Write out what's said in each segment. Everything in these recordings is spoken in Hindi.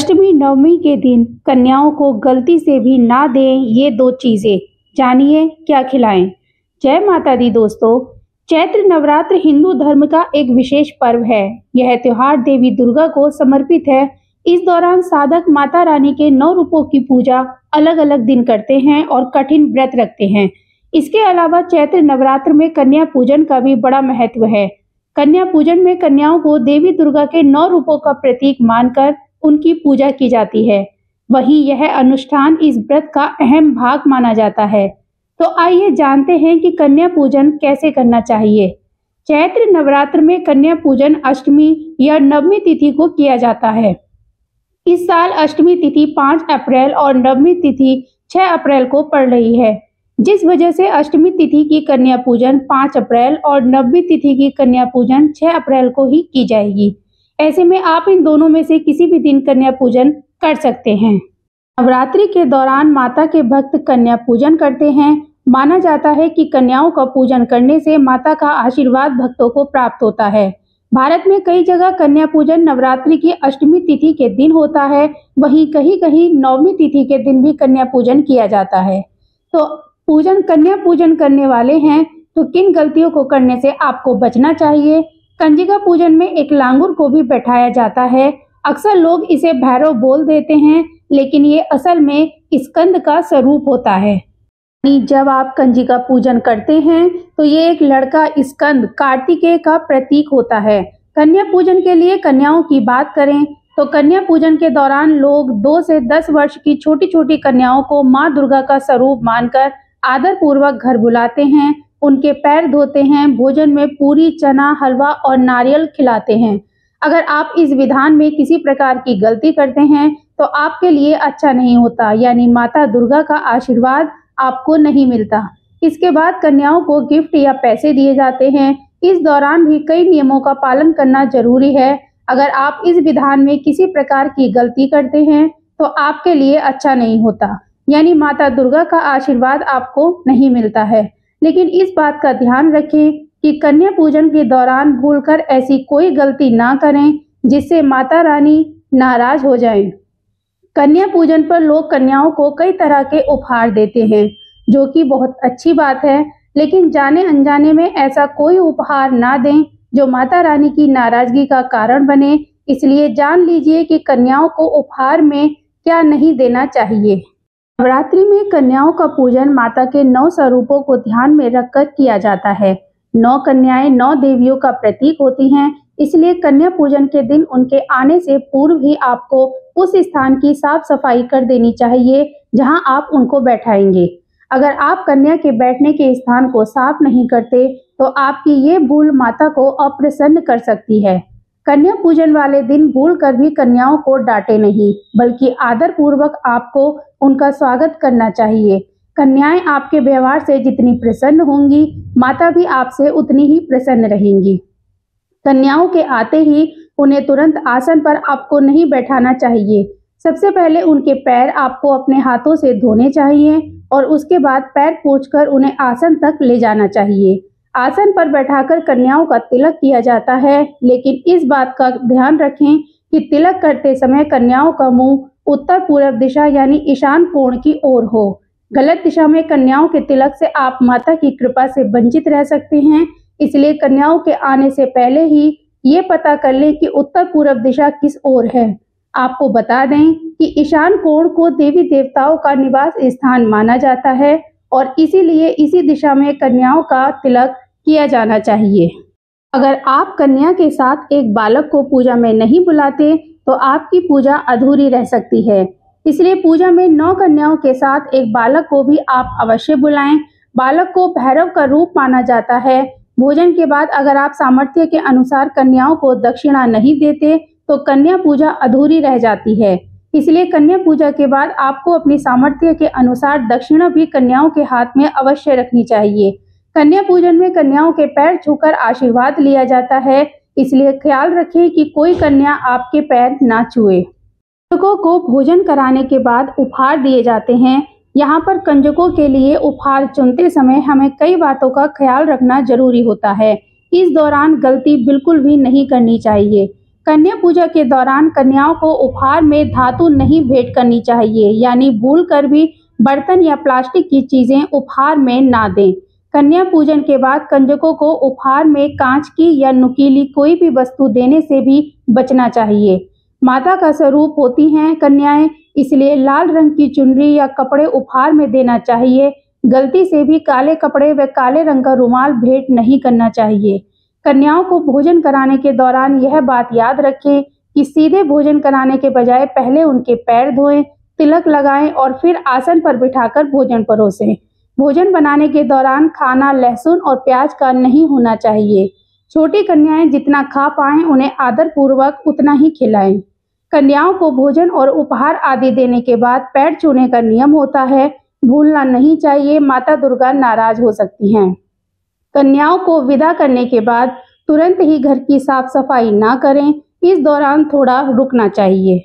अष्टमी नवमी के दिन कन्याओं को गलती से भी ना दें ये दो चीजें। जानिए क्या खिलाएं। जय माता दी दोस्तों। चैत्र नवरात्र हिंदू धर्म का एक विशेष पर्व है। यह त्योहार देवी दुर्गा को समर्पित है। इस दौरान साधक माता रानी के 9 रूपों की पूजा अलग अलग दिन करते हैं और कठिन व्रत रखते हैं। इसके अलावा चैत्र नवरात्र में कन्या पूजन का भी बड़ा महत्व है। कन्या पूजन में कन्याओं को देवी दुर्गा के 9 रूपों का प्रतीक मानकर उनकी पूजा की जाती है। वहीं यह अनुष्ठान इस व्रत का अहम भाग माना जाता है। तो आइए जानते हैं कि कन्या पूजन कैसे करना चाहिए। चैत्र नवरात्र में कन्या पूजन अष्टमी या नवमी तिथि को किया जाता है। इस साल अष्टमी तिथि 5 अप्रैल और नवमी तिथि 6 अप्रैल को पड़ रही है, जिस वजह से अष्टमी तिथि की कन्या पूजन 5 अप्रैल और नवमी तिथि की कन्या पूजन 6 अप्रैल को ही की जाएगी। ऐसे में आप इन दोनों में से किसी भी दिन कन्या पूजन कर सकते हैं। नवरात्रि के दौरान माता के भक्त कन्या पूजन करते हैं। माना जाता है कि कन्याओं का पूजन करने से माता का आशीर्वाद भक्तों को प्राप्त होता है। भारत में कई जगह कन्या पूजन नवरात्रि की अष्टमी तिथि के दिन होता है। वहीं कहीं कहीं नवमी तिथि के दिन भी कन्या पूजन किया जाता है। तो कन्या पूजन करने वाले हैं तो किन गलतियों को करने से आपको बचना चाहिए। कंजिका पूजन में एक लांगुर को भी बैठाया जाता है। अक्सर लोग इसे भैरव बोल देते हैं, लेकिन ये असल में स्कंद का स्वरूप होता है। जब आप कंजिका पूजन करते हैं तो ये एक लड़का स्कंद कार्तिकेय का प्रतीक होता है। कन्या पूजन के लिए कन्याओं की बात करें तो कन्या पूजन के दौरान लोग 2 से 10 वर्ष की छोटी छोटी कन्याओं को माँ दुर्गा का स्वरूप मानकर आदर पूर्वक घर बुलाते हैं, उनके पैर धोते हैं, भोजन में पूरी, चना, हलवा और नारियल खिलाते हैं। अगर आप इस विधान में किसी प्रकार की गलती करते हैं तो आपके लिए अच्छा नहीं होता, यानी माता दुर्गा का आशीर्वाद आपको नहीं मिलता। इसके बाद कन्याओं को गिफ्ट या पैसे दिए जाते हैं। इस दौरान भी कई नियमों का पालन करना जरूरी है। अगर आप इस विधान में किसी प्रकार की गलती करते हैं तो आपके लिए अच्छा नहीं होता, यानी माता दुर्गा का आशीर्वाद आपको नहीं मिलता है। लेकिन इस बात का ध्यान रखें कि कन्या पूजन के दौरान भूलकर ऐसी कोई गलती ना करें जिससे माता रानी नाराज हो जाएं। कन्या पूजन पर लोग कन्याओं को कई तरह के उपहार देते हैं, जो कि बहुत अच्छी बात है, लेकिन जाने अनजाने में ऐसा कोई उपहार ना दें जो माता रानी की नाराजगी का कारण बने। इसलिए जान लीजिए कि कन्याओं को उपहार में क्या नहीं देना चाहिए। नवरात्रि में कन्याओं का पूजन माता के 9 स्वरूपों को ध्यान में रखकर किया जाता है। 9 कन्याएं 9 देवियों का प्रतीक होती हैं, इसलिए कन्या पूजन के दिन उनके आने से पूर्व ही आपको उस स्थान की साफ सफाई कर देनी चाहिए जहां आप उनको बैठाएंगे। अगर आप कन्या के बैठने के स्थान को साफ नहीं करते तो आपकी ये भूल माता को अप्रसन्न कर सकती है। कन्या पूजन वाले दिन भूलकर भी कन्याओं को डांटे नहीं, बल्कि आदर पूर्वक आपको उनका स्वागत करना चाहिए। कन्याएं आपके व्यवहार से जितनी प्रसन्न होंगी, माता भी आपसे उतनी ही प्रसन्न रहेंगी। कन्याओं के आते ही उन्हें तुरंत आसन पर आपको नहीं बैठाना चाहिए। सबसे पहले उनके पैर आपको अपने हाथों से धोने चाहिए और उसके बाद पैर पोंछकर उन्हें आसन तक ले जाना चाहिए। आसन पर बैठाकर कन्याओं का तिलक किया जाता है, लेकिन इस बात का ध्यान रखें कि तिलक करते समय कन्याओं का मुंह उत्तर पूर्व दिशा यानी ईशान कोण की ओर हो। गलत दिशा में कन्याओं के तिलक से आप माता की कृपा से वंचित रह सकते हैं। इसलिए कन्याओं के आने से पहले ही ये पता कर लें कि उत्तर पूर्व दिशा किस ओर है। आपको बता दें कि ईशान कोण को देवी देवताओं का निवास स्थान माना जाता है और इसीलिए इसी दिशा में कन्याओं का तिलक किया जाना चाहिए। अगर आप कन्या के साथ एक बालक को पूजा में नहीं बुलाते तो आपकी पूजा अधूरी रह सकती है। इसलिए पूजा में 9 कन्याओं के साथ एक बालक को भी आप अवश्य बुलाएं। बालक को भैरव का रूप माना जाता है। भोजन के बाद अगर आप सामर्थ्य के अनुसार कन्याओं को दक्षिणा नहीं देते तो कन्या पूजा अधूरी रह जाती है। इसलिए कन्या पूजा के बाद आपको अपनी सामर्थ्य के अनुसार दक्षिणा भी कन्याओं के हाथ में अवश्य रखनी चाहिए। कन्या पूजन में कन्याओं के पैर छूकर आशीर्वाद लिया जाता है, इसलिए ख्याल रखें कि कोई कन्या आपके पैर ना छुए। कंजकों को भोजन कराने के बाद उपहार दिए जाते हैं। यहाँ पर कंजकों के लिए उपहार चुनते समय हमें कई बातों का ख्याल रखना जरूरी होता है। इस दौरान गलती बिल्कुल भी नहीं करनी चाहिए। कन्या पूजा के दौरान कन्याओं को उपहार में धातु नहीं भेंट करनी चाहिए, यानी भूलकर भी बर्तन या प्लास्टिक की चीजें उपहार में ना दें। कन्या पूजन के बाद कंजकों को उपहार में कांच की या नुकीली कोई भी वस्तु देने से भी बचना चाहिए। माता का स्वरूप होती हैं कन्याएं, इसलिए लाल रंग की चुनरी या कपड़े उपहार में देना चाहिए। गलती से भी काले कपड़े व काले रंग का रुमाल भेंट नहीं करना चाहिए। कन्याओं को भोजन कराने के दौरान यह बात याद रखें कि सीधे भोजन कराने के बजाय पहले उनके पैर धोएं, तिलक लगाएं और फिर आसन पर बिठाकर भोजन परोसें। भोजन बनाने के दौरान खाना लहसुन और प्याज का नहीं होना चाहिए। छोटी कन्याएं जितना खा पाएं उन्हें आदर पूर्वक उतना ही खिलाएं। कन्याओं को भोजन और उपहार आदि देने के बाद पैर छूने का नियम होता है, भूलना नहीं चाहिए, माता दुर्गा नाराज हो सकती हैं। कन्याओं को विदा करने के बाद तुरंत ही घर की साफ सफाई ना करें, इस दौरान थोड़ा रुकना चाहिए।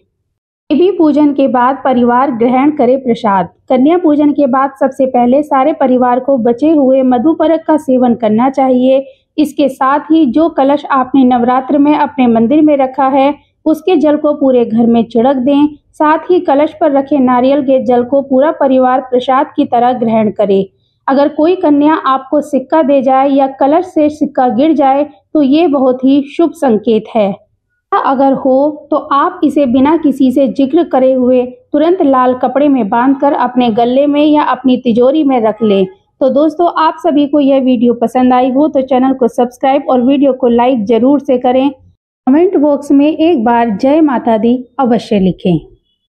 देवी पूजन के बाद परिवार ग्रहण करे प्रसाद। कन्या पूजन के बाद सबसे पहले सारे परिवार को बचे हुए मधुपर्क का सेवन करना चाहिए। इसके साथ ही जो कलश आपने नवरात्र में अपने मंदिर में रखा है उसके जल को पूरे घर में छिड़क दें। साथ ही कलश पर रखे नारियल के जल को पूरा परिवार प्रसाद की तरह ग्रहण करे। अगर कोई कन्या आपको सिक्का दे जाए या कलश से सिक्का गिर जाए तो ये बहुत ही शुभ संकेत है। अगर हो तो आप इसे बिना किसी से जिक्र करे हुए तुरंत लाल कपड़े में बांधकर अपने गले में या अपनी तिजोरी में रख लें। तो दोस्तों, आप सभी को यह वीडियो पसंद आई हो तो चैनल को सब्सक्राइब और वीडियो को लाइक जरूर से करें। कमेंट बॉक्स में एक बार जय माता दी अवश्य लिखें।